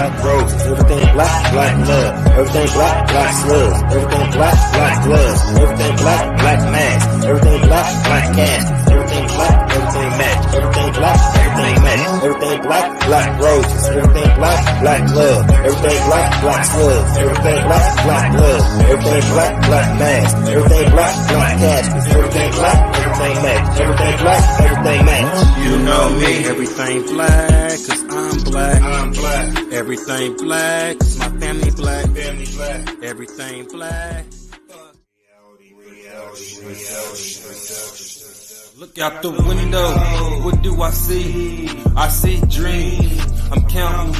black roses. Everything black, black love. Everything black, black slugs. Everything black, black gloves. Everything black, black masks. Everything black, black caskets. Everything black, everything match. Everything black, everything match. Everything black, black roses. Everything black, black love. Everything black, black slugs. Everything black, black gloves. Everything black, black masks. Everything black, black caskets. Everything black, everything match. Everything black, everything match. You know me, everything black, cause I'm black. I'm black. Everything black, cause my family black. Family black. Everything black. Look out the window, what do I see? I see dreams, I'm counting.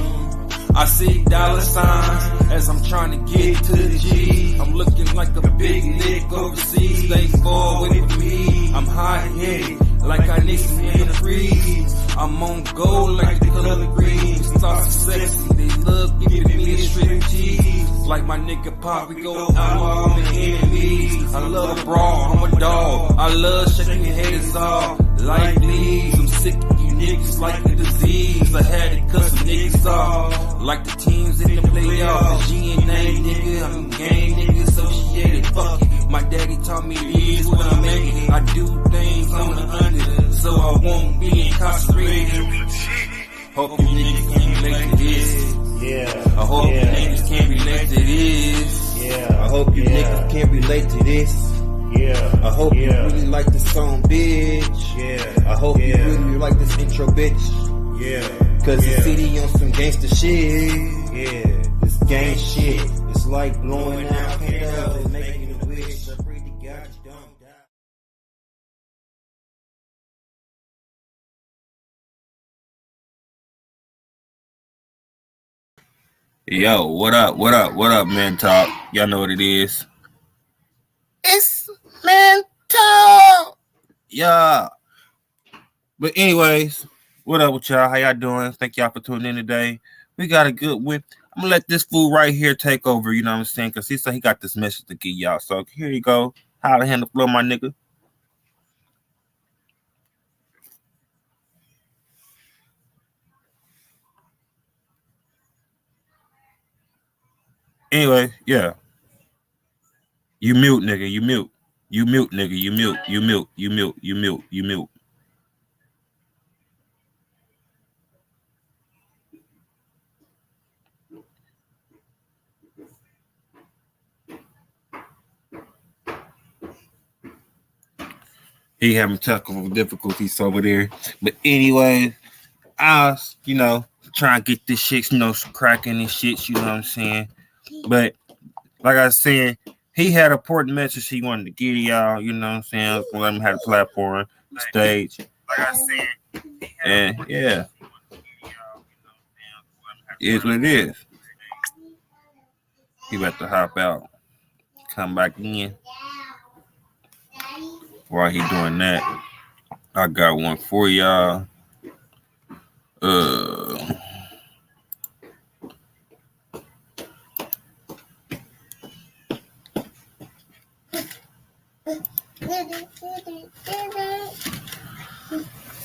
I see dollar signs as I'm trying to get to the G. I'm looking like a big lick overseas, stay far away from me. I'm high-headed, like I need some in the freeze. I'm on gold like the color green. Stars so sexy, they love giving me a strip cheese. Like my nigga Pop, we go out all the enemies. I love a brawl, I'm a dog. I love shaking your head, it's all like leaves. I'm sick of you niggas like a disease. I had to cut some niggas off, like the teams in the playoffs. GNA nigga, I'm a gang nigga, associated, fuck it. My daddy taught me it is what I'm making. I do things on the under, so I won't be incarcerated. Hope you niggas can relate to this. Yeah. I hope you niggas can relate to this. Yeah. I hope you niggas can relate to this. Yeah. I hope you really like this song, bitch. Yeah. I hope you really like this intro, bitch. Yeah. Cause the city on some gangster shit. Yeah. This gang shit. It's like blowing out candles and making a wish. I pray to God you don't die. Yo, what up? What up? What up, Man Talk? Y'all know what it is. It's Man Talk. Yeah. But anyways, what up with y'all? How y'all doing? Thank y'all for tuning in today. We got a good one. I'm gonna let this fool right here take over, you know what I'm saying? Because he said he got this message to give y'all. So here you go. How to handle flow, my nigga. Anyway, yeah. You mute, nigga. You mute. You mute, nigga. You mute. You mute. You mute. You mute. You mute. He having technical difficulties over there. But anyway, I was, trying to get this shit, cracking and shit, you know what I'm saying? But like I was saying, he had an important message he wanted to give y'all, you know what I'm saying? I was gonna let him have the platform, the stage. Like I said, and yeah. It is what it is. He about to hop out, come back in. While he doing that, I got one for y'all.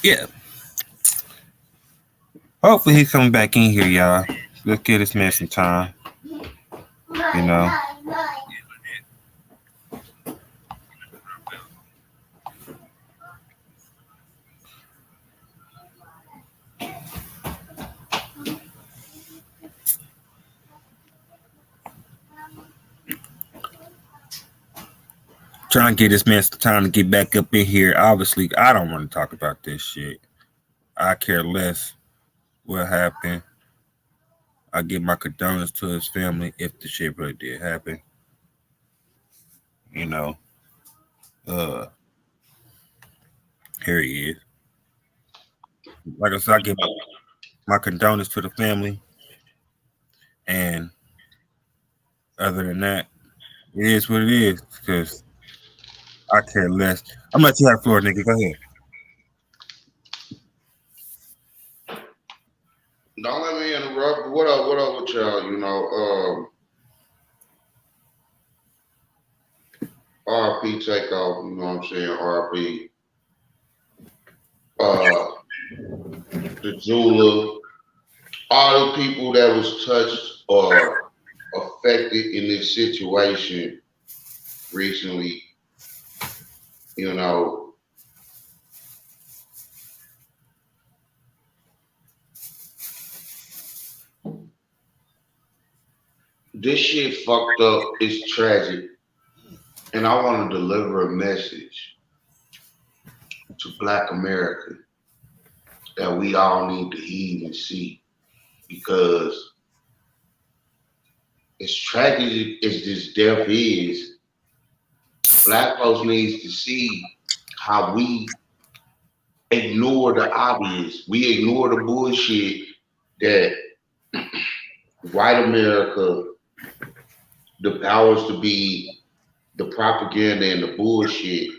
Yeah. Hopefully he's coming back in here, y'all. Let's give this man some time. You know. Trying to get this man some time to get back up in here. Obviously, I don't want to talk about this shit. I care less what happened. I give my condolences to his family if the shit really did happen. You know. Here he is. Like I said, I give my condolences to the family. And other than that, it is what it is. Because I care less. I'm gonna let you have the floor, nigga. Go ahead. Don't let me interrupt. What up with y'all? R.I.P. Takeoff, you know what I'm saying? R.I.P. The jeweler, all the people that was touched or affected in this situation recently, you know, this shit fucked up. It's tragic. And I want to deliver a message to Black America that we all need to heed and see because as tragic as this death is, Black folks needs to see how we ignore the obvious. We ignore the bullshit that white America, the powers to be, the propaganda and the bullshit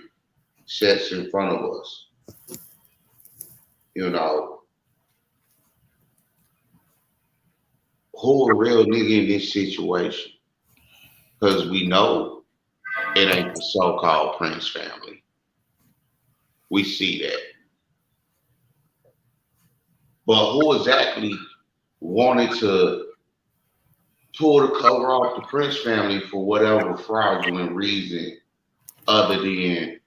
sets in front of us. You know, who a real nigga in this situation? Because we know it ain't the so-called Prince family. We see that. But who exactly wanted to pull the cover off the Prince family for whatever fraudulent reason other than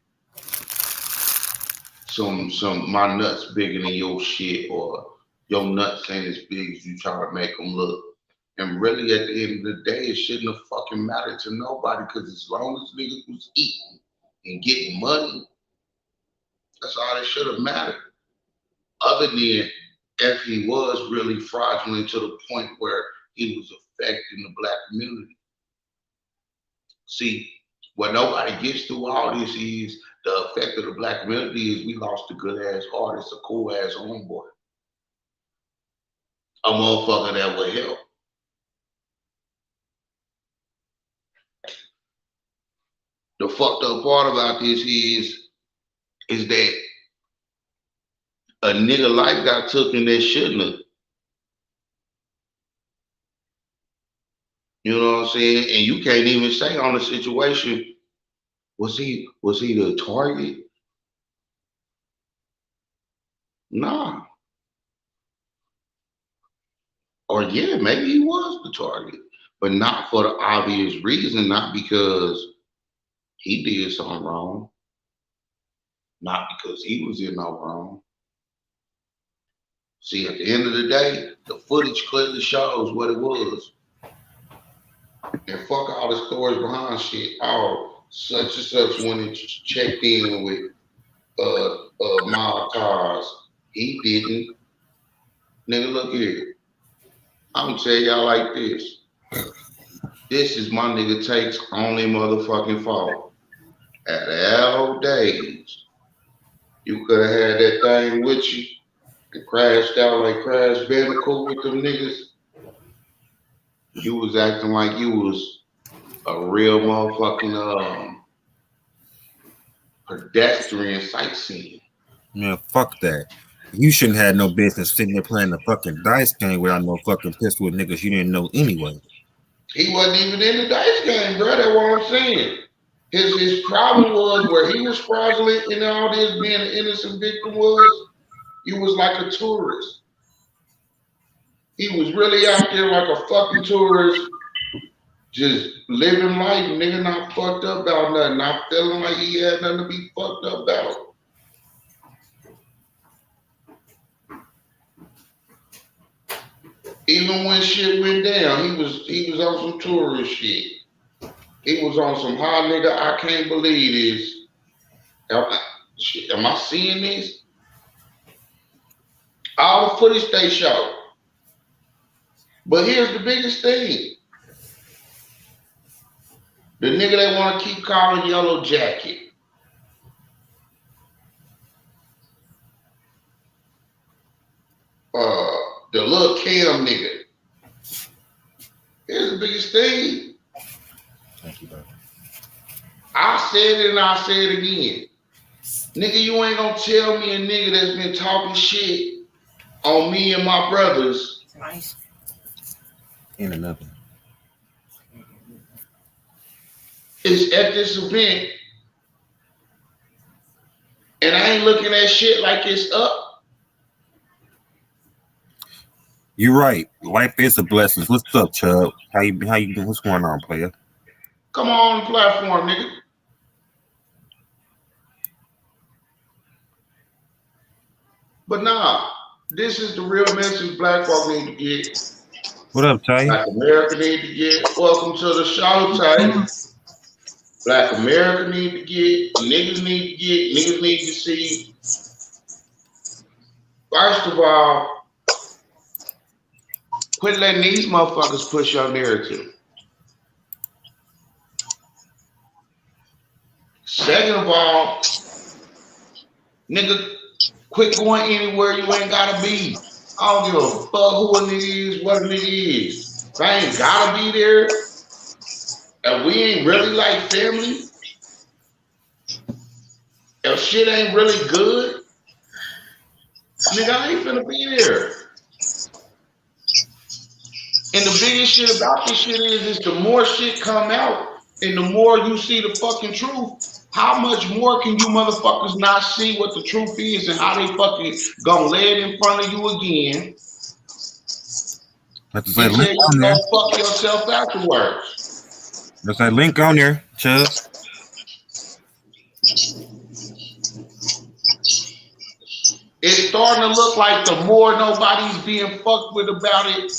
some my nuts bigger than your shit or your nuts ain't as big as you try to make them look. And really, at the end of the day, it shouldn't have fucking mattered to nobody because as long as niggas was eating and getting money, that's all that should have mattered. Other than if he was really fraudulent to the point where he was affecting the Black community. See, what nobody gets through all this is the effect of the Black community is we lost a good ass artist, a cool ass homeboy, a motherfucker that would help. The fucked up part about this is that a nigga life got took and that shouldn't have. You know what I'm saying? And you can't even say on the situation, was he the target? Nah. Or yeah, maybe he was the target, but not for the obvious reason, not because he did something wrong, not because he was in no wrong. See, at the end of the day, the footage clearly shows what it was. And fuck all the stories behind shit. Oh, such and such went and checked in with my cars. He didn't. Nigga, look here. I'm gonna tell y'all like this. This is my nigga Take's only motherfucking fault. At the old days, you could have had that thing with you and crashed out like Crash Bandicoot with them niggas. You was acting like you was a real motherfucking pedestrian sightseeing. Man, fuck that. You shouldn't have no business sitting there playing the fucking dice game without no fucking pistol with niggas you didn't know anyway. He wasn't even in the dice game, bro. That's what I'm saying. His problem was where he was fraudulent and all this being an innocent victim was, he was like a tourist. He was really out there like a fucking tourist, just living life, nigga, not fucked up about nothing, not feeling like he had nothing to be fucked up about. Even when shit went down, he was on some tourist shit. He was on some hot nigga. I can't believe this. Am I seeing this? All the footage they show. But here's the biggest thing. The nigga they want to keep calling Yellow Jacket. The little Cam nigga. Here's the biggest thing. Thank you, brother. I said it and I say it again. Nigga, you ain't gonna tell me a nigga that's been talking shit on me and my brothers. Nice. And another. Is at this event, and I ain't looking at shit like it's up. You're right. Life is a blessing. What's up, Chubb? How you doing? What's going on, player? Come on the platform, nigga. But nah, this is the real message black folk need to get. What up, Tay? Black America need to get. Welcome to the show, Tay. Black America need to get. Niggas need to get. Niggas need to see. First of all, quit letting these motherfuckers push your narrative. Second of all, nigga, quit going anywhere you ain't gotta be. I don't give a fuck who a nigga is, what a nigga is. If I ain't gotta be there, and we ain't really like family, if shit ain't really good, nigga, I ain't finna be there. And the biggest shit about this shit is the more shit come out and the more you see the fucking truth, how much more can you motherfuckers not see what the truth is and how they fucking gonna lay it in front of you again Let's say and tell link you on there. go fuck yourself afterwards. Let's say link on there, Chubb. It's starting to look like the more nobody's being fucked with about it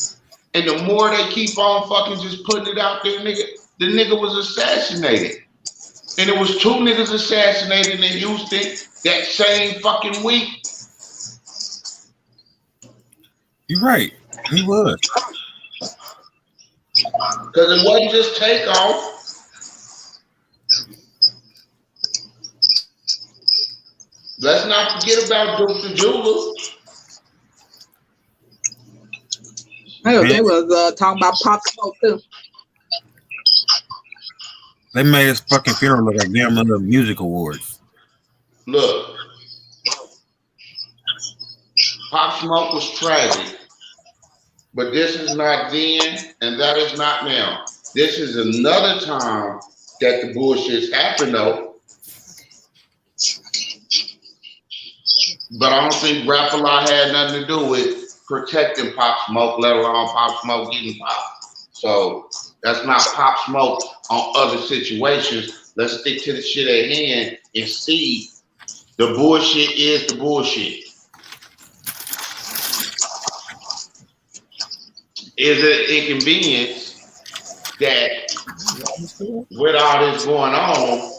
and the more they keep on fucking just putting it out there, nigga, the nigga was assassinated. And it was 2 niggas assassinated in Houston that same fucking week. You're right. He was. Because it wasn't just Takeoff. Let's not forget about Duke the Jeweler. Hell, they was talking about Pop Smoke too. They made his fucking funeral look like damn little music awards. Look, Pop Smoke was tragic, but this is not then, and that is not now. This is another time that the bullshit's happened, though. But I don't think Rap-A-Lot had nothing to do with protecting Pop Smoke, let alone Pop Smoke getting popped. So that's not Pop Smoke on other situations. Let's stick to the shit at hand and see the bullshit is the bullshit. Is it inconvenience that with all this going on,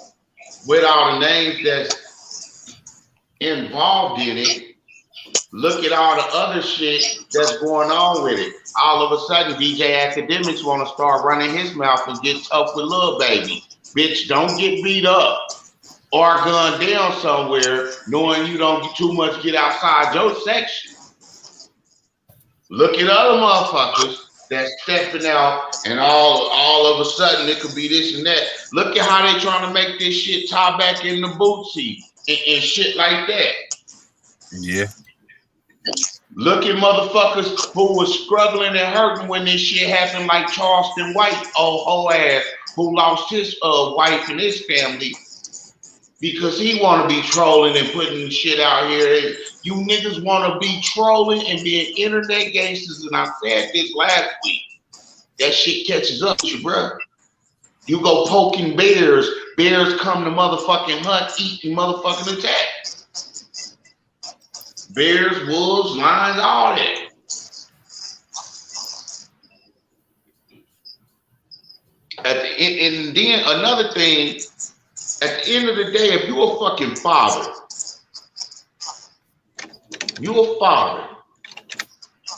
with all the names that's involved in it, look at all the other shit that's going on with it. All of a sudden, DJ Academics want to start running his mouth and get tough with Lil Baby. Bitch, don't get beat up or gunned down somewhere knowing you don't get too much get outside your section. Look at other motherfuckers that's stepping out and all of a sudden it could be this and that. Look at how they trying to make this shit tie back in the bootsy and shit like that. Yeah. Look at motherfuckers who was struggling and hurting when this shit happened, like Charleston White, old ass, who lost his wife and his family because he want to be trolling and putting shit out here. You niggas want to be trolling and being internet gangsters, and I said this last week. That shit catches up with you, bro. You go poking bears, bears come to motherfucking hunt, eat, and motherfucking attack. Bears, wolves, lions, all that. And then another thing, at the end of the day, if you a fucking father,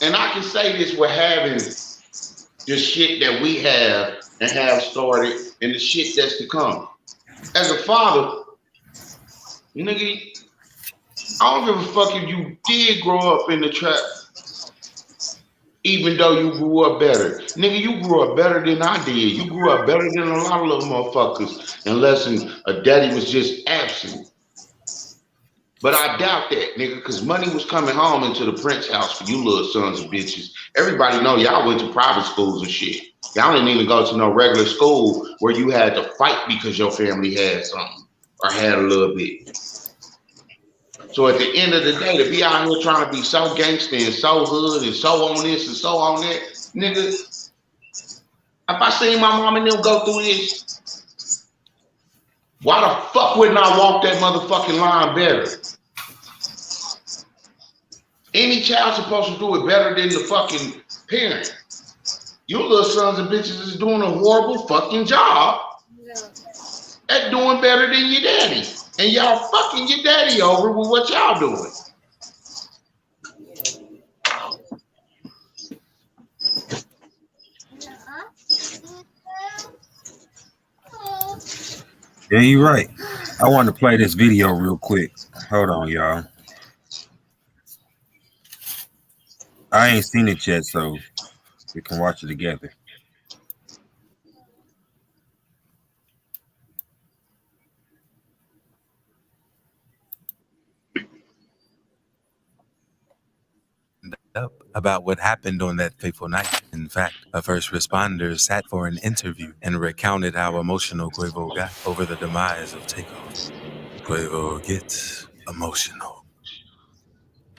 and I can say this with having the shit that we have and have started and the shit that's to come. As a father, nigga, I don't give a fuck if you did grow up in the trap, even though you grew up better. Nigga, you grew up better than I did. You grew up better than a lot of little motherfuckers, unless a daddy was just absent. But I doubt that, nigga, because money was coming home into the Prince house for you little sons of bitches. Everybody know y'all went to private schools and shit. Y'all didn't even go to no regular school where you had to fight because your family had something or had a little bit. So at the end of the day, to be out here trying to be so gangster and so hood and so on this and so on that, nigga, if I seen my mom and them go through this, why the fuck wouldn't I walk that motherfucking line better? Any child supposed to do it better than the fucking parent. You little sons and bitches is doing a horrible fucking job at doing better than your daddy. And y'all fucking your daddy over with what y'all doing. Yeah, you're right. I want to play this video real quick. Hold on, y'all. I ain't seen it yet, so we can watch it together. Up about what happened on that fateful night. In fact, a first responder sat for an interview and recounted how emotional Quavo got over the demise of Takeoff. Quavo gets emotional.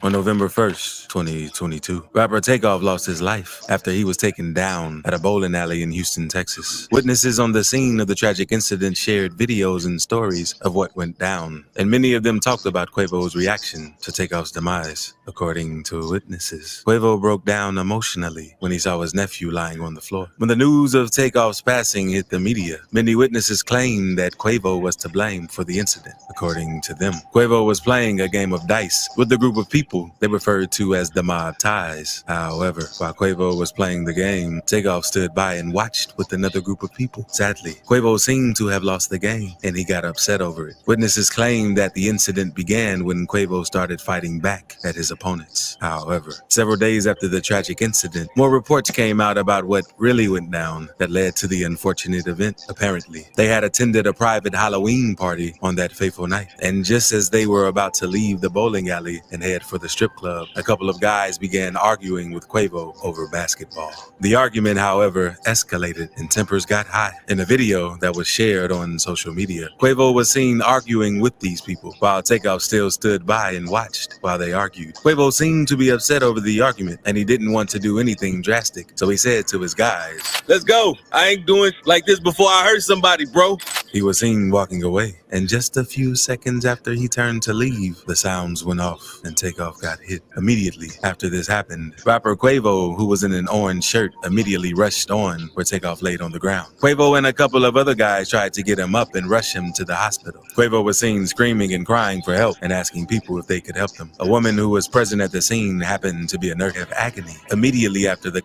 On November 1st, 2022, rapper Takeoff lost his life after he was taken down at a bowling alley in Houston, Texas. Witnesses on the scene of the tragic incident shared videos and stories of what went down, and many of them talked about Quavo's reaction to Takeoff's demise. According to witnesses, Quavo broke down emotionally when he saw his nephew lying on the floor. When the news of Takeoff's passing hit the media, many witnesses claimed that Quavo was to blame for the incident. According to them, Quavo was playing a game of dice with a group of people they referred to as the Mob Ties. However, while Quavo was playing the game, Takeoff stood by and watched with another group of people. Sadly, Quavo seemed to have lost the game, and he got upset over it. Witnesses claimed that the incident began when Quavo started fighting back at his opponents. However, several days after the tragic incident, more reports came out about what really went down that led to the unfortunate event. Apparently, they had attended a private Halloween party on that fateful night, and just as they were about to leave the bowling alley and head for the strip club, a couple of guys began arguing with Quavo over basketball. The argument, however, escalated and tempers got high. In a video that was shared on social media, Quavo was seen arguing with these people, while Takeoff still stood by and watched while they argued. Quavo seemed to be upset over the argument, and he didn't want to do anything drastic, so he said to his guys, "Let's go. I ain't doing like this before I hurt somebody, bro." He was seen walking away, and just a few seconds after he turned to leave, the sounds went off and Takeoff got hit. Immediately after this happened, rapper Quavo, who was in an orange shirt, immediately rushed on where Takeoff laid on the ground. Quavo and a couple of other guys tried to get him up and rush him to the hospital. Quavo was seen screaming and crying for help and asking people if they could help him. A woman who was present at the scene happened to be a nurse of agony. Immediately after the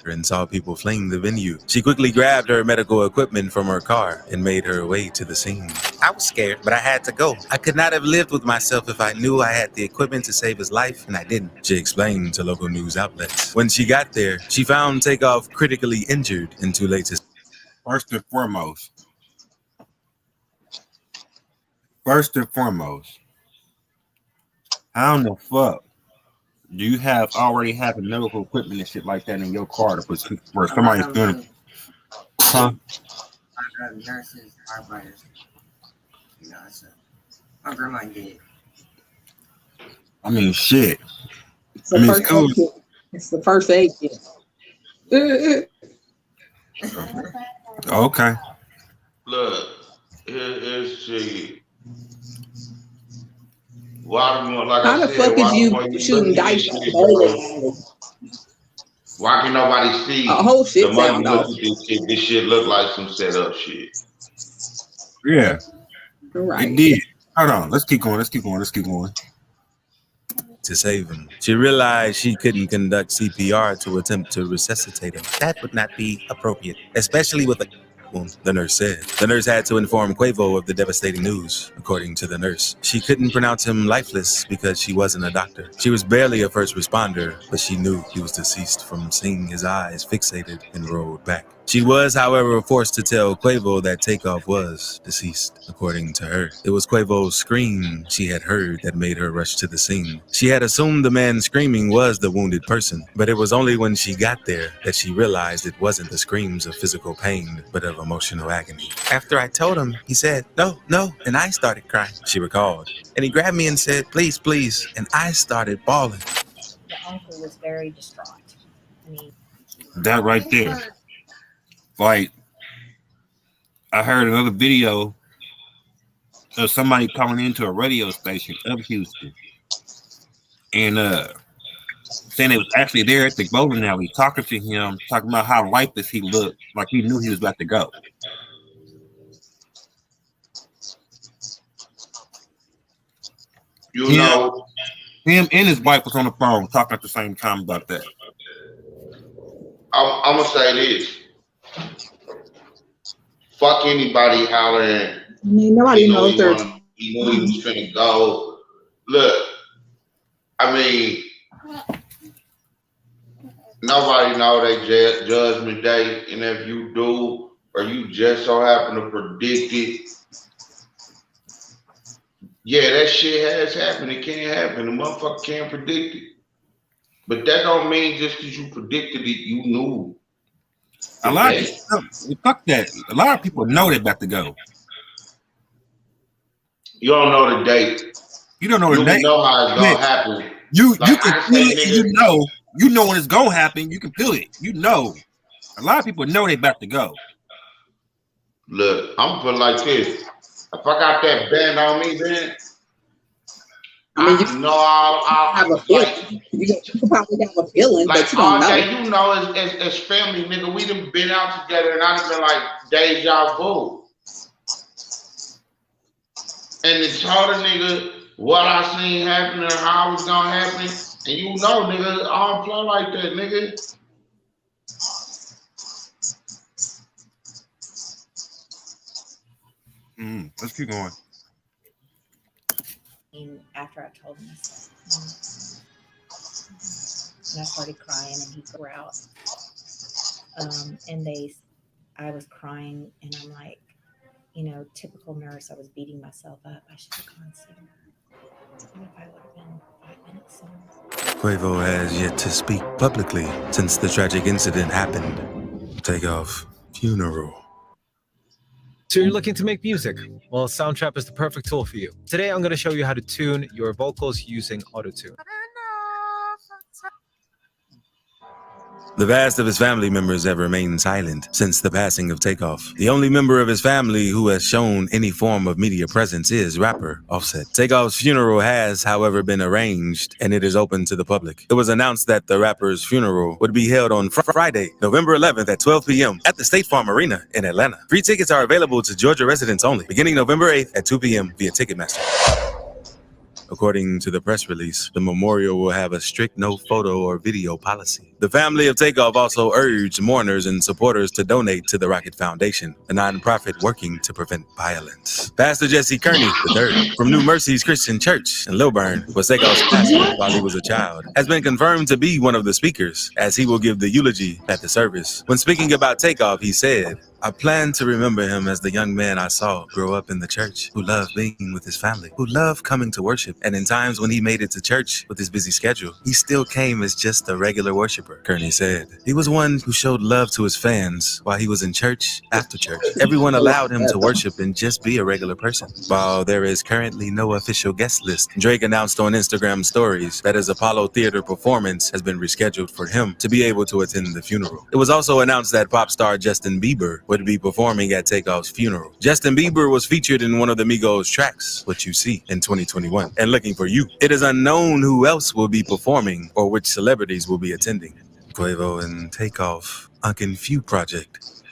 and saw people fleeing the venue, she quickly grabbed her medical equipment from her car and made her way to the scene. "I was scared, but I had to go. I could not have lived with myself if I knew I had the equipment to save his life, and I didn't," she explained to local news outlets. When she got there, she found Takeoff critically injured and too late to... First and foremost, how in the fuck do you already have the medical equipment and shit like that in your car to put where somebody's doing it? Huh? I got nurses, firefighters. You know, so my grandma did. I mean, shit. It's the first aid kit. Okay. Look, here's shit. Like How the fuck is you shooting dice at the bowling alley? Why can nobody see a whole shit the money? sound off. This shit look like some setup shit. Yeah. Right. It did. Hold on. Let's keep going. To save him. She realized she couldn't conduct CPR to attempt to resuscitate him. That would not be appropriate, especially with a wound, the nurse said. The nurse had to inform Quavo of the devastating news. According to the nurse, she couldn't pronounce him lifeless because she wasn't a doctor. She was barely a first responder, but she knew he was deceased from seeing his eyes fixated and rolled back. She was, however, forced to tell Quavo that Takeoff was deceased. According to her, it was Quavo's scream she had heard that made her rush to the scene. She had assumed the man screaming was the wounded person, but it was only when she got there that she realized it wasn't the screams of physical pain, but of emotional agony. After I told him, he said, "No, no," and I started crying, she recalled. And he grabbed me and said, "Please, please," and I started bawling. The uncle was very distraught. I mean, that right there. Like, I heard another video of somebody calling into a radio station of Houston and saying it was actually there at the bowling alley talking to him, talking about how lifeless he looked, like he knew he was about to go. You know, him and his wife was on the phone talking at the same time about that. I'm gonna say this. Fuck anybody hollering. I mean, nobody knows their. He knew he was finna go. Look, I mean, nobody know their judgment day, and if you do, or you just so happen to predict it, yeah, that shit has happened. It can't happen. The motherfucker can't predict it. But that don't mean just because you predicted it, you knew. A lot of people, fuck that. A lot of people know they're about to go. You don't know the date. You don't know the date. You know how it's gonna happen. You can feel it. You know when it's gonna happen. You can feel it. You know. A lot of people know they're about to go. Look, I'm put like this. If I got that band on me, then I have a feeling. You can probably have a feeling, like, but you don't know. You know, as family, nigga, we done been out together, and I've been like deja vu. And to tell the nigga what I seen happen and how it's gonna happen, and you know, nigga, I don't play like that, nigga. Let's keep going. After I told him, and I started crying, and he got out. I was crying, and I'm like, you know, typical nurse. I was beating myself up. I should have gone sooner. What if I would have been 5 minutes sooner? Quavo has yet to speak publicly since the tragic incident happened. Takeoff funeral. So you're looking to make music? Well, Soundtrap is the perfect tool for you. Today, I'm going to show you how to tune your vocals using Auto-Tune. The vast of his family members have remained silent since the passing of Takeoff. The only member of his family who has shown any form of media presence is rapper Offset. Takeoff's funeral has, however, been arranged, and it is open to the public. It was announced that the rapper's funeral would be held on Friday, November 11th at 12 p.m. at the State Farm Arena in Atlanta. Free tickets are available to Georgia residents only, beginning November 8th at 2 p.m. via Ticketmaster. According to the press release, the memorial will have a strict no photo or video policy. The family of Takeoff also urged mourners and supporters to donate to the Rocket Foundation, a nonprofit working to prevent violence. Pastor Jesse Kearney III from New Mercies Christian Church in Lilburn was Takeoff's pastor while he was a child, has been confirmed to be one of the speakers, as he will give the eulogy at the service. When speaking about Takeoff, he said, "I plan to remember him as the young man I saw grow up in the church, who loved being with his family, who loved coming to worship. And in times when he made it to church with his busy schedule, he still came as just a regular worshiper," Kearney said. He was one who showed love to his fans while he was in church, after church. Everyone allowed him to worship and just be a regular person. While there is currently no official guest list, Drake announced on Instagram stories that his Apollo Theater performance has been rescheduled for him to be able to attend the funeral. It was also announced that pop star Justin Bieber would be performing at Takeoff's funeral. Justin Bieber was featured in one of the Migos tracks, What You See, in 2021, and Looking for You. It is unknown who else will be performing or which celebrities will be attending. Quavo and Takeoff Unkin Few project.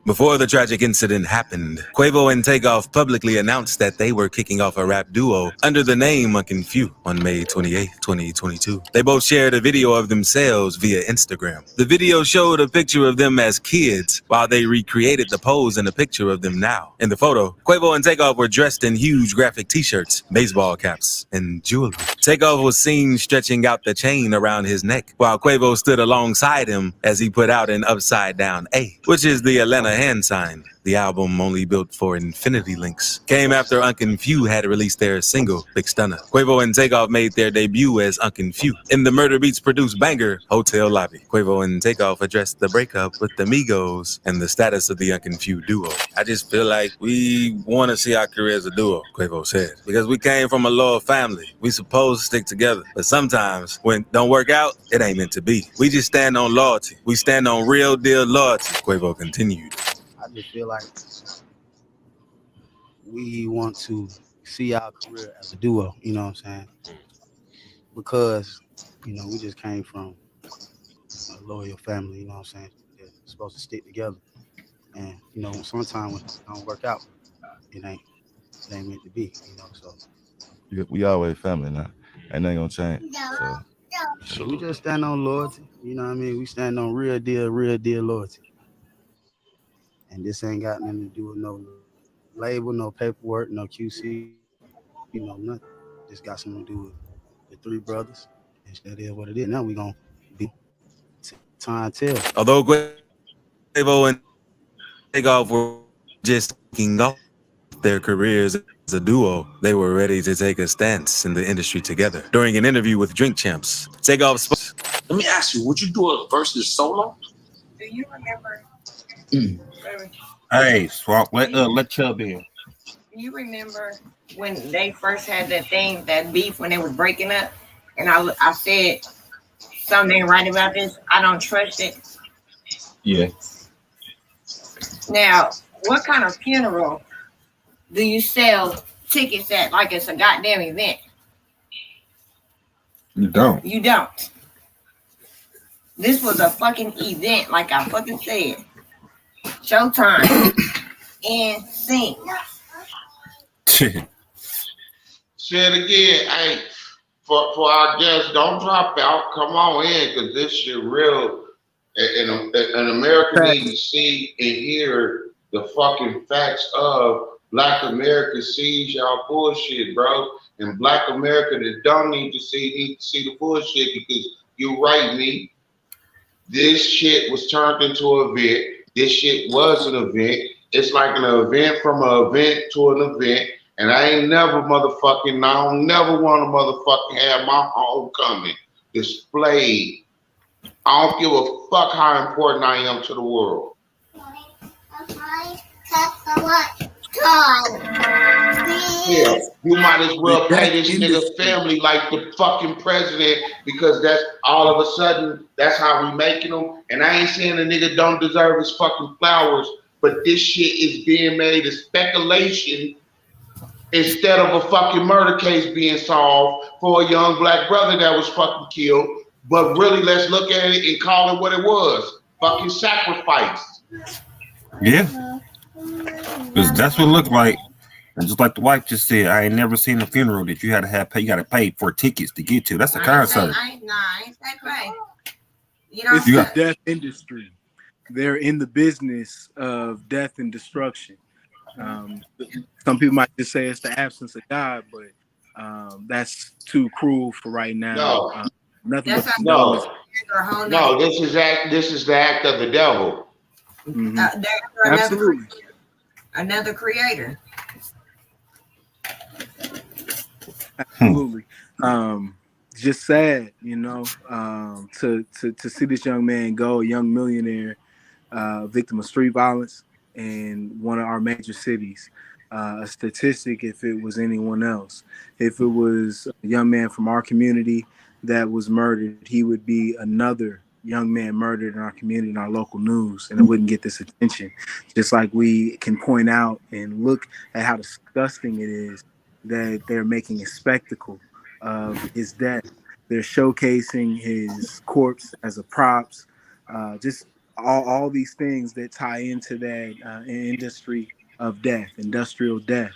Before the tragic incident happened, Quavo and Takeoff publicly announced that they were kicking off a rap duo under the name Unc Few on May 28, 2022. They both shared a video of themselves via Instagram. The video showed a picture of them as kids, while they recreated the pose in a picture of them now. In the photo, Quavo and Takeoff were dressed in huge graphic t-shirts, baseball caps, and jewelry. Takeoff was seen stretching out the chain around his neck, while Quavo stood alongside him as he put out an upside-down A, which is the Atlanta hand sign. The album, only built for infinity links, came after Unc Few had released their single, Big Stunner. Quavo and Takeoff made their debut as Unc Few in the Murder Beats produced banger, Hotel Lobby. Quavo and Takeoff addressed the breakup with the Migos and the status of the Unc Few duo. I just feel like we want to see our career as a duo, Quavo said, because we came from a loyal family. We supposed to stick together, but sometimes when it don't work out, it ain't meant to be. We just stand on loyalty. We stand on real deal loyalty, Quavo continued. I just feel like we want to see our career as a duo, you know what I'm saying? Because, you know, we just came from a loyal family, you know what I'm saying? They're supposed to stick together. And, you know, sometimes when it don't work out, it ain't meant to be, you know, so. We always family now. Ain't nothing gonna change. So we just stand on loyalty, you know what I mean? We stand on real deal loyalty. And this ain't got nothing to do with no label, no paperwork, no QC, you know, nothing. This got something to do with the three brothers. And that is what it is. Now we gonna be time tell. Although Quavo and Takeoff were just kicking off their careers as a duo, they were ready to take a stance in the industry together. During an interview with Drink Champs, Takeoff spoke. Let me ask you, would you do a versus solo? Do you remember? Hey, Swamp, let Chubb in. Do you remember when they first had that beef when they was breaking up? And I said something ain't right about this. I don't trust it. Yeah. Now, what kind of funeral do you sell tickets at like it's a goddamn event? You don't. You don't. This was a fucking event, like I fucking said. Showtime and sing. Say it again. Hey, for our guests, don't drop out. Come on in, because this shit real. An American needs to see and hear the fucking facts of Black America sees y'all bullshit, bro. And Black America that don't need to see the bullshit, because you're right, me. This shit was turned into an event. This shit was an event. It's like an event from an event to an event. And I ain't never I don't never want to motherfucking have my homecoming displayed. I don't give a fuck how important I am to the world. Yeah, you might as well pay this nigga family like the fucking president, because that's all of a sudden, that's how we making them. And I ain't saying the nigga don't deserve his fucking flowers, but this shit is being made a speculation instead of a fucking murder case being solved for a young Black brother that was fucking killed. But really, let's look at it and call it what it was. Fucking sacrifice. Yeah. Because that's what it looked like. And just like the wife just said, I ain't never seen a funeral that you got to pay for tickets to get to. That's the concert. I ain't that right. It's the death industry. They're in the business of death and destruction. Some people might just say it's the absence of God, but that's too cruel for right now. No. Nothing. No, this is the act of the devil. Mm-hmm. Absolutely. Another creator. Absolutely. Just sad, you know, to see this young man go, a young millionaire, victim of street violence in one of our major cities. A statistic, if it was anyone else, if it was a young man from our community that was murdered, he would be another young man murdered in our community, in our local news, and it wouldn't get this attention. Just like we can point out and look at how disgusting it is that they're making a spectacle of his death. They're showcasing his corpse as a props. Just all these things that tie into that industry of death, industrial death.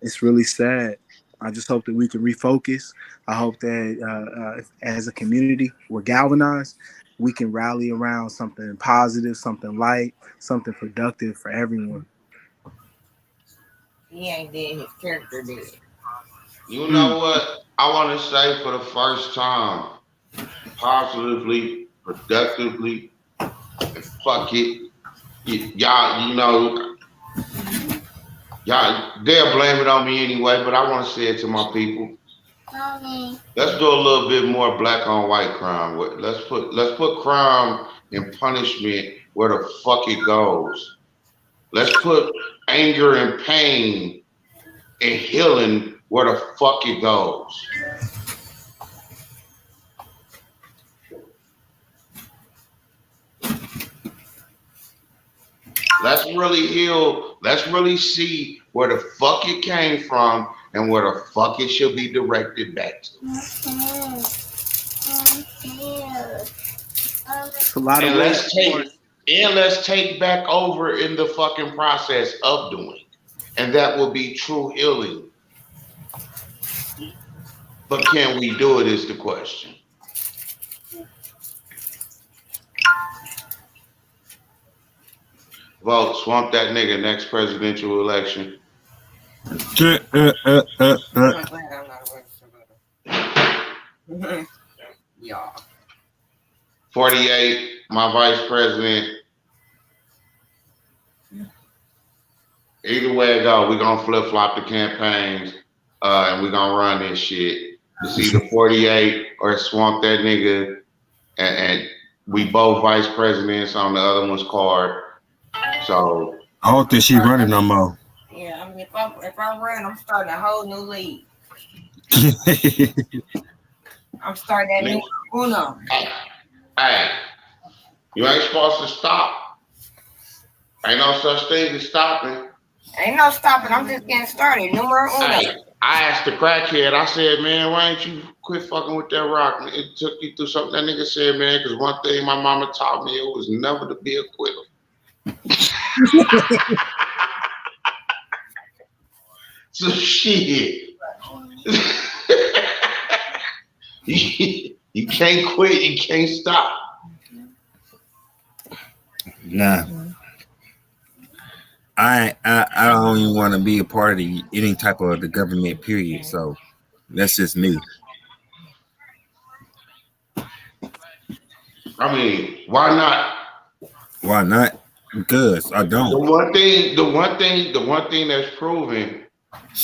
It's really sad. I just hope that we can refocus. I hope that as a community, we're galvanized. We can rally around something positive, something light, something productive for everyone. He ain't dead. His character dead. You know what? I want to say for the first time, positively, productively, and fuck it. Y'all, you know, y'all, they'll blame it on me anyway, but I want to say it to my people. Let's do a little bit more black on white crime. Let's put crime and punishment where the fuck it goes. Let's put anger and pain and healing where the fuck it goes. Let's really heal. Let's really see where the fuck it came from and where the fuck it should be directed back to. It's a lot of let's take back over in the fucking process of doing. And that will be true healing. But can we do it is the question. Vote, swamp that nigga next presidential election. Yeah. 48, my vice president. Either way it go, we're gonna flip-flop the campaigns and we're gonna run this shit. It's either 48 or swamp that nigga and we both vice presidents on the other one's card. So I don't think she's running no more. Yeah, I mean, if I run, I'm starting a whole new league. I'm starting that new Uno. Hey, you ain't supposed to stop. Ain't no such thing as stopping. Ain't no stopping. I'm just getting started. Numero uno. Hey, I asked the crackhead, I said, man, why ain't you quit fucking with that rock? Man, it took you through something. That nigga said, man, because one thing my mama taught me, it was never to be a quitter. So shit. You can't quit, you can't stop. Nah. I don't even want to be a part of any type of the government, period. So that's just me. I mean, why not? Why not? Because I don't. The one thing that's proven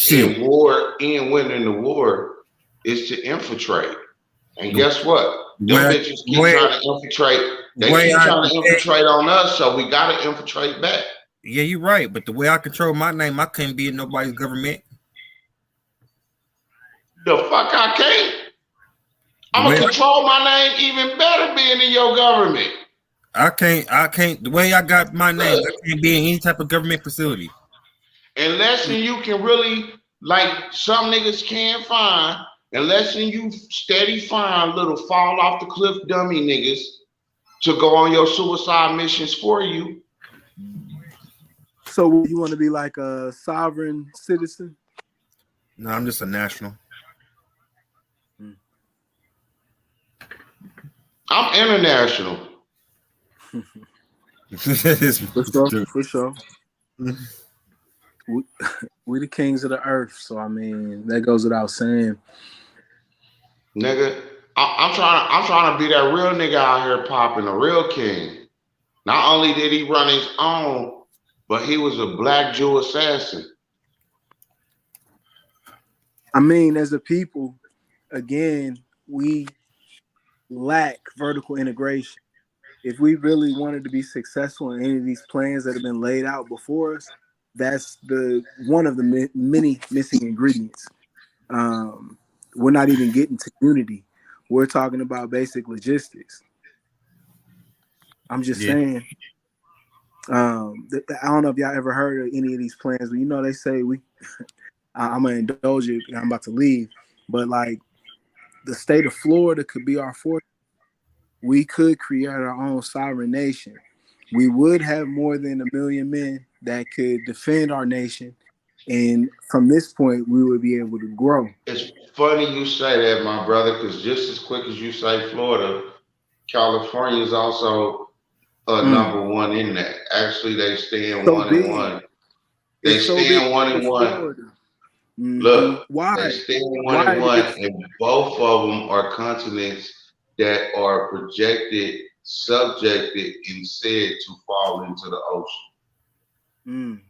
in war, in winning the war, is to infiltrate. And guess what? Them bitches keep trying to infiltrate. They keep trying to infiltrate on us, so we gotta infiltrate back. Yeah, you're right. But the way I control my name, I can't be in nobody's government. The fuck I can't. I'm gonna control my name even better being in your government. I can't. The way I got my name, I can't be in any type of government facility. Unless you can really, like some niggas can find, unless you steady find little fall off the cliff dummy niggas to go on your suicide missions for you. So you want to be like a sovereign citizen? No, I'm just a national. I'm international. For sure. We the kings of the earth, so I mean that goes without saying. Nigga, I'm trying to be that real nigga out here popping, a real king. Not only did he run his own, but he was a black Jew assassin. I mean, as a people, again, we lack vertical integration. If we really wanted to be successful in any of these plans that have been laid out before us, that's one of the many missing ingredients. We're not even getting to unity. We're talking about basic logistics. I'm just saying. I don't know if y'all ever heard of any of these plans, but you know they say I'm gonna indulge you. I'm about to leave, but like the state of Florida could be our fortress. we could create our own sovereign nation. We would have more than 1 million men that could defend our nation. And from this point, we would be able to grow. It's funny you say that, my brother, because just as quick as you say Florida, California is also number one in that. Actually, they stand So 1-1. They it's so big stand one in and one. Florida. Look, Why? they stand one Why and one, is and both of them are continents that are projected, subjected, and said to fall into the ocean.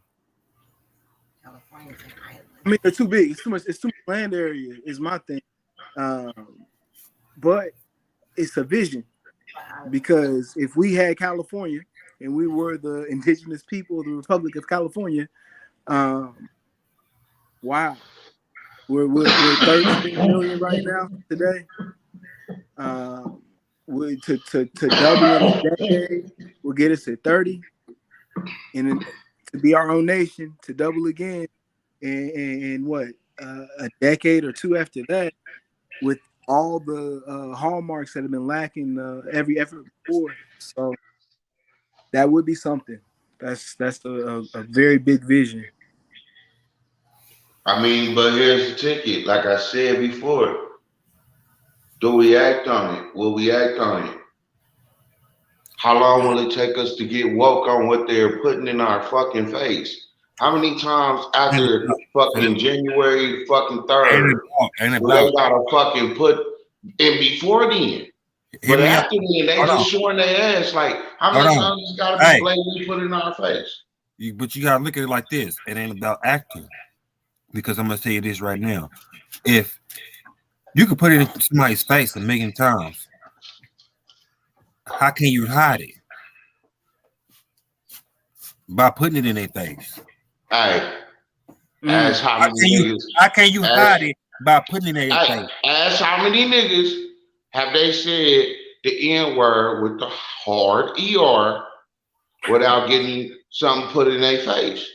California's an island. I mean, they're too big. It's too much. It's too much land area. Is my thing. But it's a vision, because if we had California and we were the indigenous people of the Republic of California, wow, we're 13 million right now today. To double in a decade will get us at 30, and then to be our own nation, to double again in what, a decade or two after that, with all the hallmarks that have been lacking every effort before. So that would be something. That's a very big vision. I mean, but here's the ticket. Like I said before, do we act on it? Will we act on it? How long will it take us to get woke on what they're putting in our fucking face? How many times after fucking January fucking 3rd will they gotta fucking put, and before then? But after then, they just showing their ass. Like, how many times it's gotta be blatantly put in our face? But you gotta look at it like this. It ain't about acting. Because I'm gonna tell you this right now. If you could put it in somebody's face 1 million times, how can you hide it? By putting it in their face. Hey, ask how many niggas. How can you hide it by putting it in their face? Ask how many niggas have they said the N-word with the hard ER without getting something put in their face?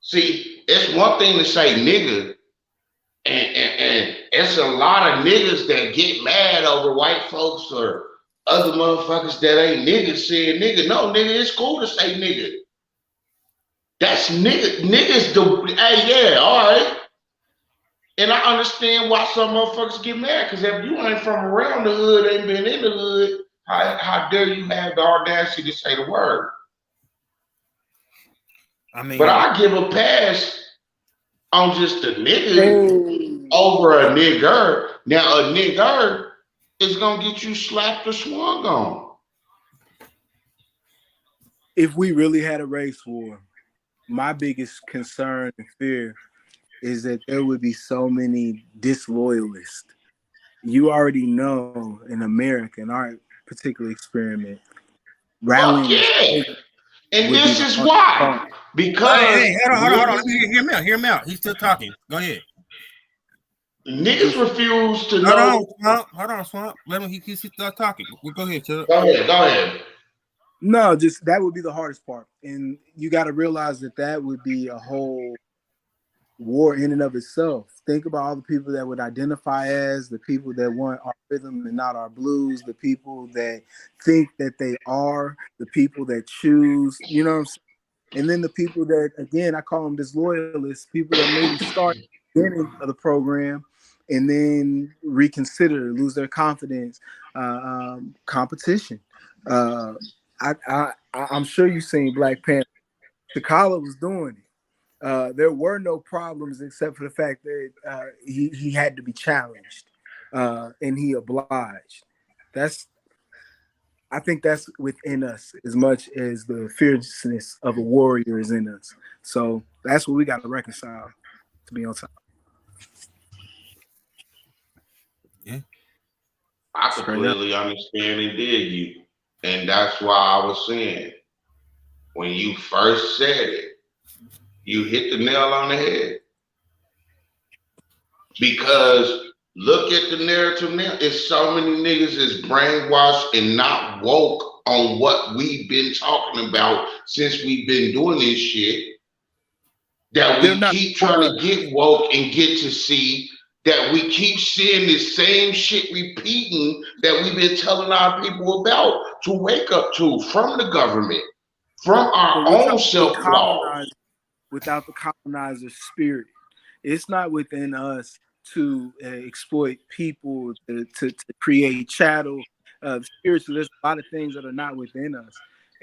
See, it's one thing to say nigga, and it's a lot of niggas that get mad over white folks or other motherfuckers that ain't niggas saying nigga. No, nigga, it's cool to say nigga. That's nigga. Niggas do. Hey, yeah, all right. And I understand why some motherfuckers get mad, because if you ain't from around the hood, ain't been in the hood, how dare you have the audacity to say the word? I mean, but I give a pass on just a nigga over a nigger. Now a nigger is gonna get you slapped or swung on. If we really had a race war, my biggest concern and fear is that there would be so many disloyalists. You already know in America, in our particular experiment, rallying. And this is why. Because hey, hold on. Let me hear him out. He's still talking. Go ahead. Niggas refuse to know. Hold on, Swamp. Let him. He's still talking. Go ahead, Chuck. Go ahead. No, just that would be the hardest part, and you got to realize that would be a whole war in and of itself. Think about all the people that would identify as the people that want our rhythm and not our blues, the people that think that they are, the people that choose, you know what I'm saying? And then the people that, again, I call them disloyalists, people that maybe start at the beginning of the program and then reconsider, lose their confidence, competition. I'm sure you've seen Black Panther. T'Challa was doing it. There were no problems except for the fact that he had to be challenged, and he obliged. I think that's within us as much as the fierceness of a warrior is in us. So that's what we got to reconcile to be on time. Yeah, I completely understand and dig you, and that's why I was saying when you first said it, you hit the nail on the head. Because look at the narrative now. It's so many niggas is brainwashed and not woke on what we've been talking about since we've been doing this shit, that we keep trying to get woke and get to see that we keep seeing this same shit repeating that we've been telling our people about to wake up to from the government, from our own self-law. Without the colonizer's spirit. It's not within us to exploit people, to create chattel spiritual. There's a lot of things that are not within us.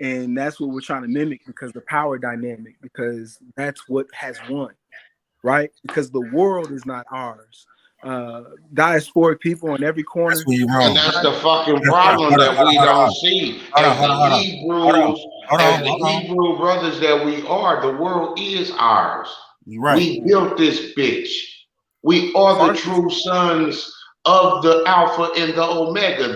And that's what we're trying to mimic because the power dynamic, because that's what has won, right? Because the world is not ours. Diasporic people on every corner. That's where you're wrong. And that's the fucking problem that we don't see. As the Hebrew brothers that we are, the world is ours. Right. We built this bitch. We are the true sons of the Alpha and the Omega,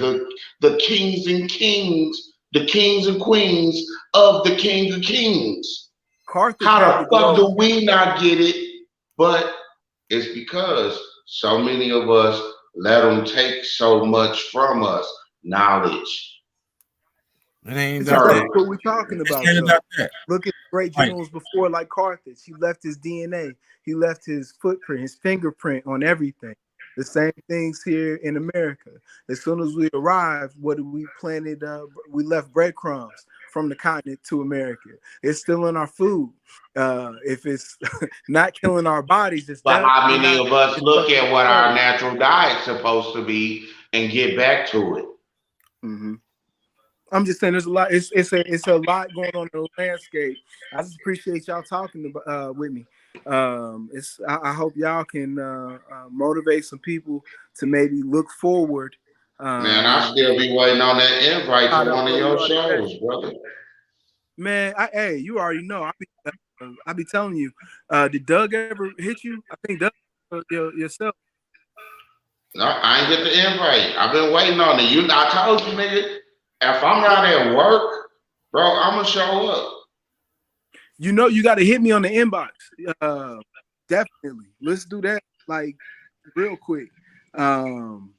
the kings and kings, the kings and queens of the King of Kings. Carthage How the fuck do we not get it? But it's because so many of us let them take so much from us. Knowledge. It ain't about about that. that. What we're talking about. It ain't about that. Look at great generals before, like Carthage. He left his DNA. He left his footprint, his fingerprint on everything. The same things here in America. As soon as we arrived, what did we planted? We left breadcrumbs from the continent to America. It's still in our food. If it's not killing our bodies, it's but how many of us look at what our natural diet's supposed to be and get back to it? Mm-hmm. I'm just saying, there's a lot. It's a lot going on in the landscape. I just appreciate y'all talking with me. I hope y'all can motivate some people to maybe look forward. Man, I still be waiting on that invite to one of your shows, brother. Man, hey, you already know. I be telling you. Did Doug ever hit you? I think Doug yourself. No, I ain't get the invite. I've been waiting on it. I told you, nigga. If I'm not at work, bro, I'm gonna show up. You know, you got to hit me on the inbox. Definitely, let's do that. Like real quick. Can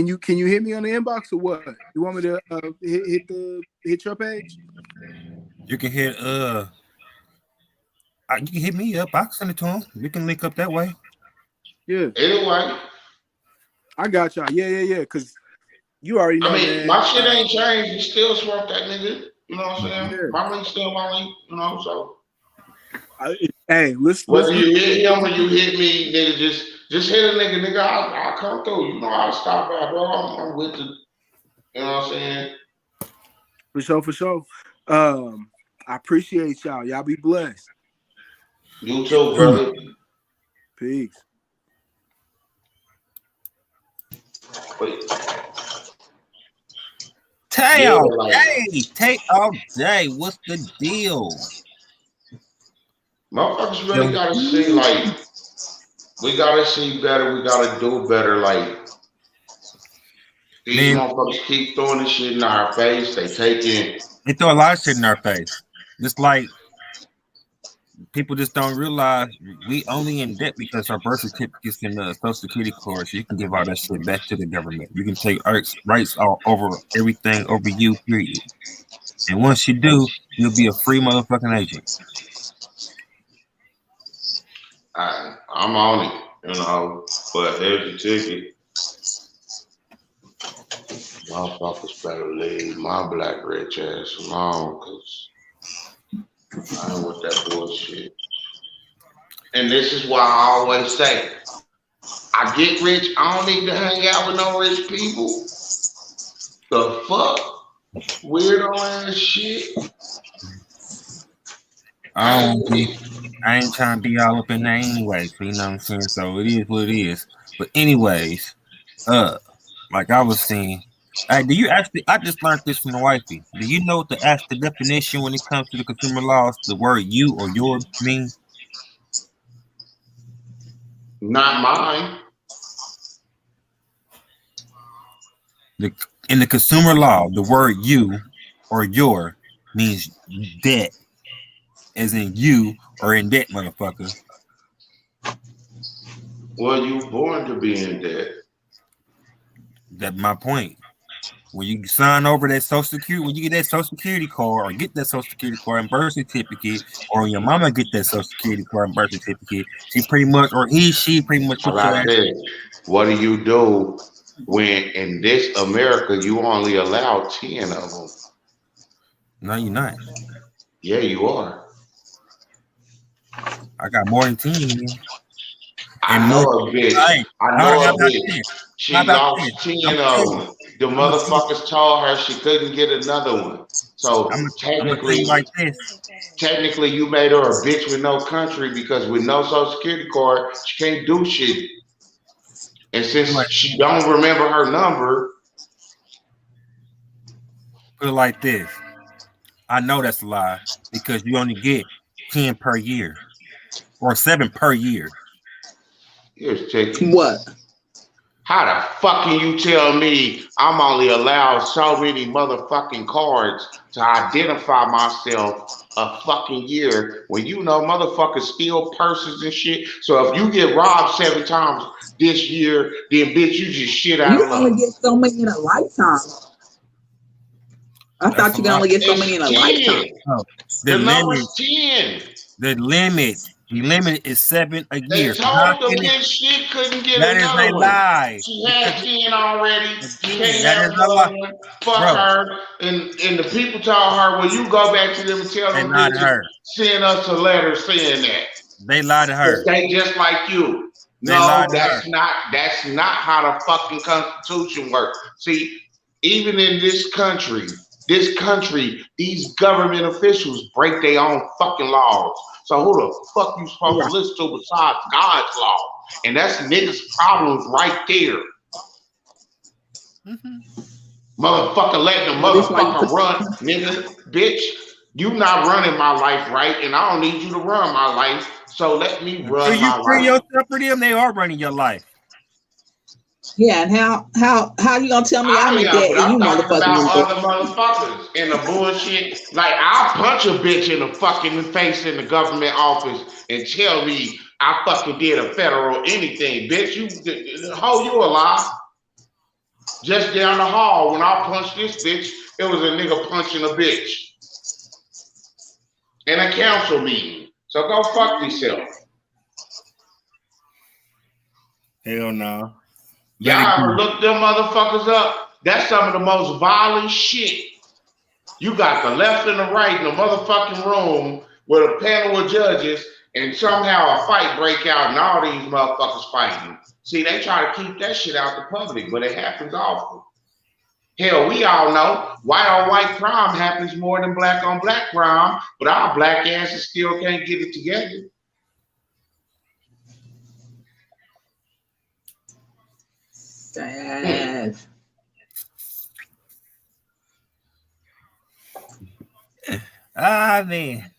you hit me on the inbox or what? You want me to hit your page? You can hit you can hit me up. I can send it to him. We can link up that way. Yeah. Anyway, I got y'all. Yeah. Because you already know. I mean, man. My shit ain't changed. You still swap that nigga. You know what I'm saying? Yeah. My link's still my link. You know, so. Hey, Whether you hit him or you hit me, nigga, just hit a nigga. I'll come through. You know, I'll stop by, bro. I'm with you. You know what I'm saying? For sure. I appreciate y'all. Y'all be blessed. You too, brother. Peace. Tay all day. Tay all day. What's the deal? Motherfuckers really gotta see, like, we gotta see better. We gotta do better. Like, these motherfuckers keep throwing this shit in our face. They throw a lot of shit in our face. Just like people just don't realize we only in debt because our birth certificates and Social Security cards. You can give all that shit back to the government. You can take rights all over everything over you, period. And once you do, you'll be a free motherfucking agent. I'm on it, you know, but here's the ticket. Motherfuckers better leave my black rich ass alone, because I ain't with that bullshit. And this is why I always say, I get rich, I don't need to hang out with no rich people. The fuck? Weirdo ass shit. I ain't trying to be all up in there anyway, so you know what I'm saying? So it is what it is. But anyways, like I was saying, do you actually, I just learned this from the wifey. Do you know what the definition when it comes to the consumer laws, the word you or your means? Not mine. In the consumer law, the word you or your means debt. As in you are in debt, motherfucker. Well, you born to be in debt. That's my point. when you sign over that Social Security, when you get that Social Security card or get that Social Security card and birth certificate, or your mama get that Social Security card and birth certificate, she pretty much, or she pretty much put your ass. What do you do when in this America you only allow 10 of them? No, you're not. Yeah, you are. I got more than 10. I know a bitch. I know a bitch. She lost 10 of them. The motherfuckers told her she couldn't get another one. So technically, technically, you made her a bitch with no country because with no Social Security card, she can't do shit. And since she don't remember her number, put it like this. I know that's a lie because you only get 10 per year or 7 per year. Here's Chicky. What? How the fuck can you tell me I'm only allowed so many motherfucking cards to identify myself a fucking year when you know motherfuckers steal purses and shit? So if you get robbed 7 times this year, then bitch, you just shit out of luck. You only get so many in a lifetime. I thought you could only get so many in a lifetime. Oh, the number's 10. The limit is 7 a year. They told the bitch she couldn't get another one. Lie. She had 10 already. She can't have another one. Fuck her. And the people told her, well, you go back to them and tell them bitches, send us a letter saying that. They lied to her. They just like you. No, that's not how the fucking Constitution works. See, even in this country, these government officials break their own fucking laws. So who the fuck you supposed to listen to besides God's law? And that's niggas' problems right there. Motherfucker letting the motherfucker run, nigga, bitch. You not running my life right, and I don't need you to run my life. So let me run my life. You free yourself for them, they are running your life. Yeah, and how you gonna tell me I'm in debt and you motherfucking other motherfuckers in the bullshit? Like I'll punch a bitch in the fucking face in the government office and tell me I fucking did a federal anything, bitch. You a lie. Just down the hall when I punched this bitch, it was a nigga punching a bitch in a council meeting. So go fuck yourself. Hell no. Y'all ever look them motherfuckers up? That's some of the most violent shit. You got the left and the right in the motherfucking room with a panel of judges, and somehow a fight break out and all these motherfuckers fighting. See, they try to keep that shit out the public, but it happens often. Hell, we all know white on white crime happens more than black on black crime, but our black asses still can't get it together. Sad. Man.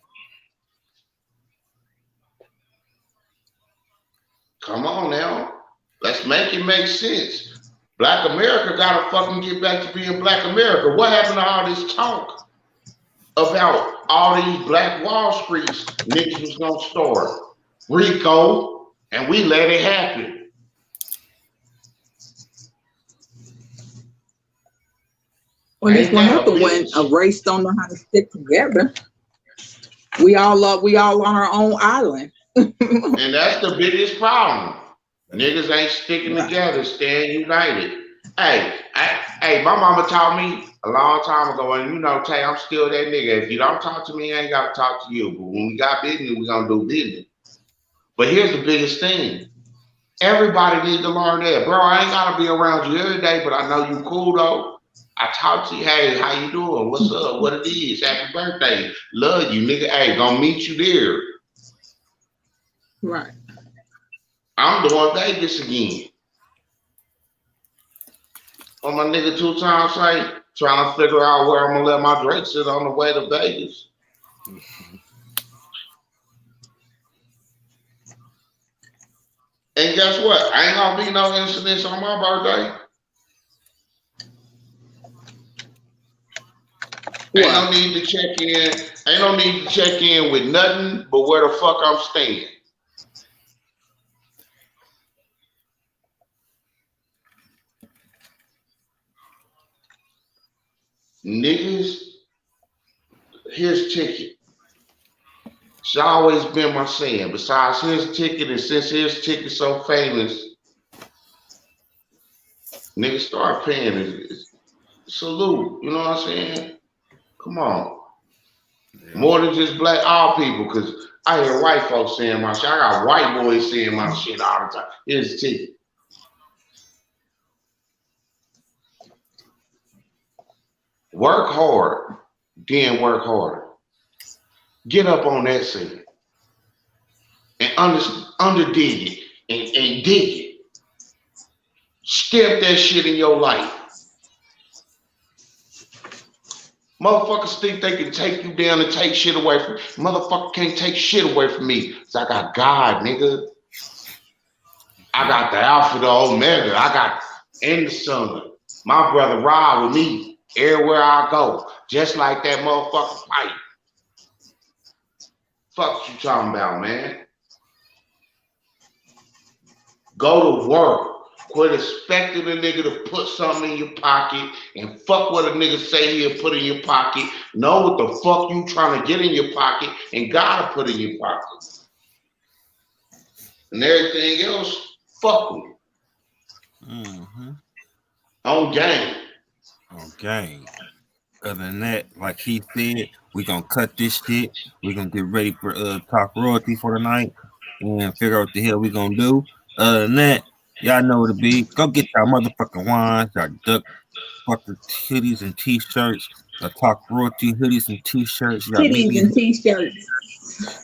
Come on now. Let's make it make sense. Black America gotta fucking get back to being Black America. What happened to all this talk about all these Black Wall Streets niggas was gonna start? Rico, and we let it happen. Well, this what happened when a race don't know how to stick together. We all on our own island. And that's the biggest problem. Niggas ain't sticking together, staying united. Hey, my mama taught me a long time ago, and you know, Tay, I'm still that nigga. If you don't talk to me, I ain't gotta talk to you. But when we got business, we gonna do business. But here's the biggest thing. Everybody needs to learn that. Bro, I ain't gotta be around you every day, but I know you cool though. I talk to you, hey, how you doing? What's up? What it is? Happy birthday. Love you, nigga. Hey, gonna meet you there. Right. I'm doing Vegas again. On my nigga 2 times site, trying to figure out where I'm gonna let my Drake sit on the way to Vegas. And guess what? Ain't gonna be no incidents on my birthday. Ain't no need to check in. Ain't no need to check in with nothing but where the fuck I'm staying. niggas, here's Ticket. It's always been my saying. Besides his Ticket, and since his Ticket so famous, niggas start paying it. Salute. You know what I'm saying? Come on. Yeah. More than just black, all people, because I hear white folks saying my shit. I got white boys saying my shit all the time. Here's Ticket. Work hard, then work harder. Get up on that scene and under dig it and dig it. Step that shit in your life. Motherfuckers think they can take you down and take shit away from you. Motherfucker can't take shit away from me. Cause I got God, nigga. I got the Alpha, the Omega. I got in the sun. My brother ride with me everywhere I go. Just like that motherfucker pipe. Fuck you talking about, man. Go to work. Quit expecting a nigga to put something in your pocket and fuck what a nigga say he'll put in your pocket. Know what the fuck you trying to get in your pocket and gotta put in your pocket. And everything else, fuck with it. Mm-hmm. On game. On game. Other than that, like he said, we gonna cut this shit. We gonna get ready for Talk Royalty for the night and figure out what the hell we gonna do. Other than that, y'all know what it be. Go get y'all motherfucking wines, y'all duck fucking hoodies and t-shirts, the Talk Royalty hoodies and t-shirts. Titties and t-shirts.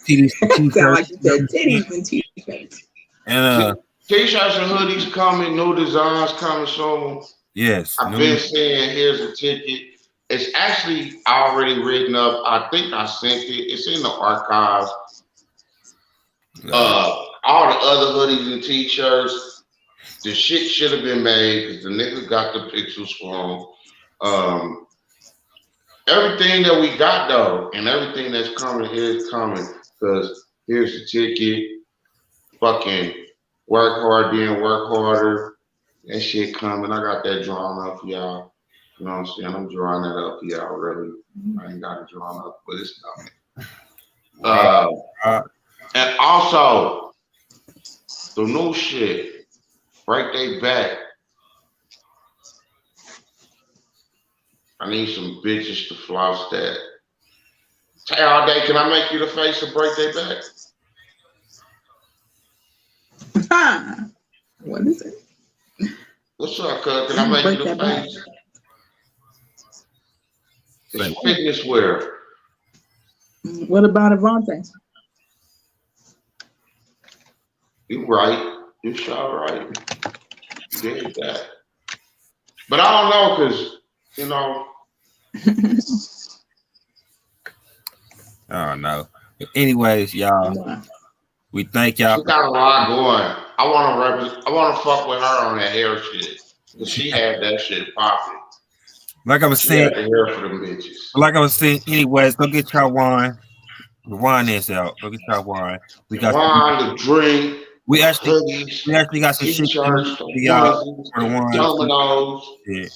Titties and t-shirts. Sound like you said titties and t-shirts. And t-shirts and hoodies coming, new designs coming soon. Yes. I've been saying here's a ticket. It's actually already written up. I think I sent it. It's in the archives. All the other hoodies and t-shirts, the shit should have been made because the niggas got the pixels wrong. Everything that we got though, and everything that's coming is coming because here's the ticket. Fucking work hard, then work harder. That shit coming. I got that drawn up for y'all. You know what I'm saying? I'm drawing that up for y'all, really. I ain't got it drawn up, but it's coming. And also, the new shit, break they back. I need some bitches to floss that. Hey, all day, can I make you the face of break they back? What is it? What's up, cuz? Can I make you the face? It's fitness wear. What about Avante? You right. You sure right. You did that. But I don't know, because, you know. I don't know. But anyways, y'all, we thank y'all. She got a lot going. I want to fuck with her on that hair shit. Because she had that shit popping. Like I was saying, anyways, go get y'all wine. The wine is out. Go get y'all wine. We got wine, the drink. We actually got some shit for y'all for the wine. Dominoes. Yeah.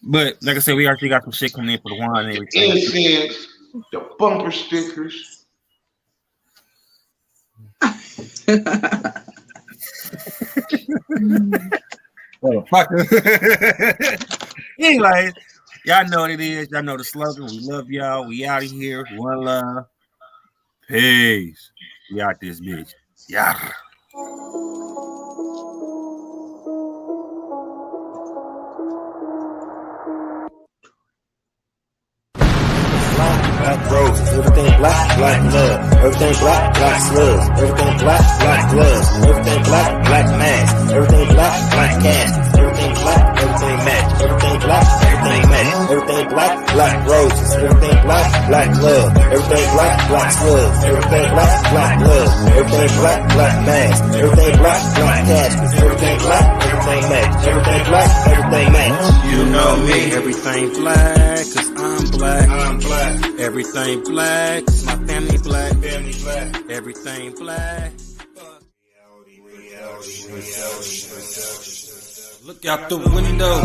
But like I said, we actually got some shit coming in for the wine and everything. Incense, the bumper stickers. Anyways, y'all know what it is. Y'all know the slogan. We love y'all. We out of here. One love. Peace. We out this bitch. Yeah. Black roses, everything black, black love. Everything black, black slugs. Everything black, black gloves. Everything black, black mask. Everything black, black caskets. Everything black, everything match. Everything black, everything match. Everything black, black roses. Everything black, black love. Everything black, black slugs. Everything black, black gloves. Everything black, black mask. Everything black, black caskets. Everything black, everything match. Everything black, everything match. You know me, everything black, cause I'm black. I'm black. Everything black, my family black. Family black. Everything black. Reality. Look out the window,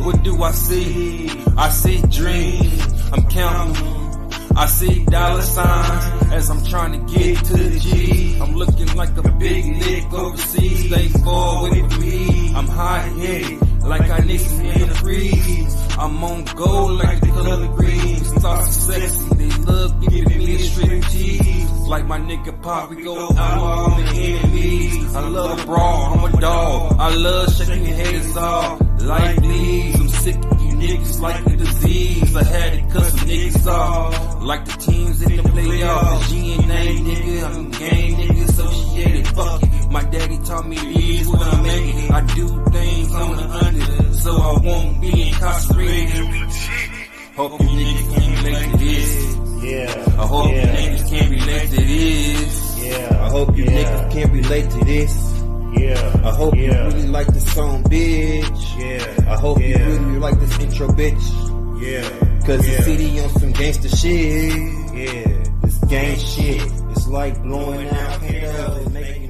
what do I see? I see dreams, I'm counting. I see dollar signs as I'm trying to get to the G. I'm looking like a big lick overseas, stay far away from me. I'm high-headed, like I need some in the freeze. I'm on gold like the color green. Stars so sexy, they love giving me a straight cheese. Like my nigga Pop, we go out on the enemies. I love a brawl, I'm a dog. I love shaking your heads off. Life bleeds, I'm sick of you niggas like a disease. I had to cut some niggas off. Like the teams in the playoffs. G&A nigga, I'm a gang nigga associated. Fuck it, my daddy taught me this what I'm making. I do things on the under, so I won't be incarcerated. Hope you niggas can relate to this. Yeah. I hope you niggas can relate to this. Yeah. I hope you niggas can relate to this. Yeah. I hope you really like the song, bitch. Yeah. I hope you really like this intro, bitch. Yeah. Cause the city on some gangster shit. Yeah. This gang shit. It's like blowing out candles and making